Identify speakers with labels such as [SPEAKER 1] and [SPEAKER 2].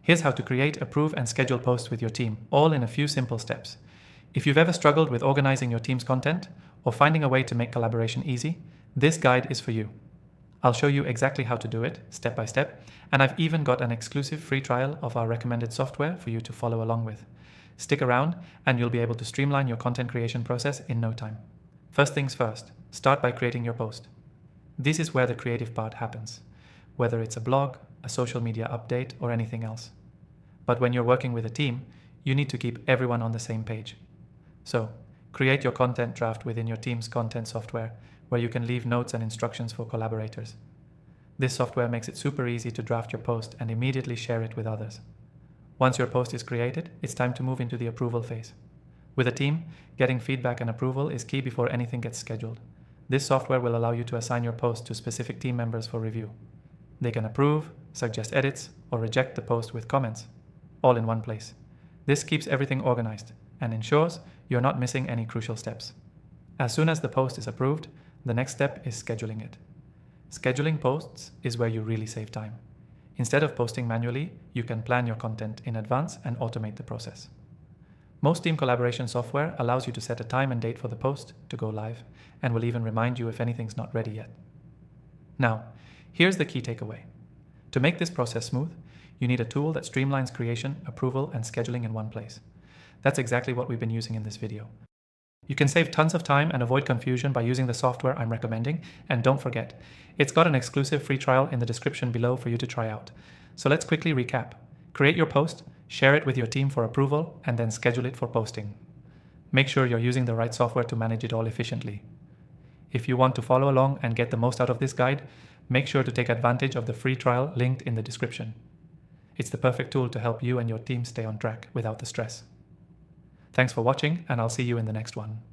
[SPEAKER 1] Here's how to create, approve, and schedule posts with your team, all in a few simple steps. If you've ever struggled with organizing your team's content or finding a way to make collaboration easy, this guide is for you. I'll show you exactly how to do it, step by step, and I've even got an exclusive free trial of our recommended software for you to follow along with. Stick around and you'll be able to streamline your content creation process in no time. First things first, start by creating your post. This is where the creative part happens, whether it's a blog, a social media update, or anything else. But when you're working with a team, you need to keep everyone on the same page. So, create your content draft within your team's content software, where you can leave notes and instructions for collaborators. This software makes it super easy to draft your post and immediately share it with others. Once your post is created, it's time to move into the approval phase. With a team, getting feedback and approval is key before anything gets scheduled. This software will allow you to assign your post to specific team members for review. They can approve, suggest edits, or reject the post with comments, all in one place. This keeps everything organized and ensures you're not missing any crucial steps. As soon as the post is approved, the next step is scheduling it. Scheduling posts is where you really save time. Instead of posting manually, you can plan your content in advance and automate the process. Most team collaboration software allows you to set a time and date for the post to go live, and will even remind you if anything's not ready yet. Now, here's the key takeaway. To make this process smooth, you need a tool that streamlines creation, approval, and scheduling in one place. That's exactly what we've been using in this video. You can save tons of time and avoid confusion by using the software I'm recommending, and don't forget, it's got an exclusive free trial in the description below for you to try out. So let's quickly recap. Create your post, share it with your team for approval, and then schedule it for posting. Make sure you're using the right software to manage it all efficiently. If you want to follow along and get the most out of this guide, make sure to take advantage of the free trial linked in the description. It's the perfect tool to help you and your team stay on track without the stress. Thanks for watching, and I'll see you in the next one.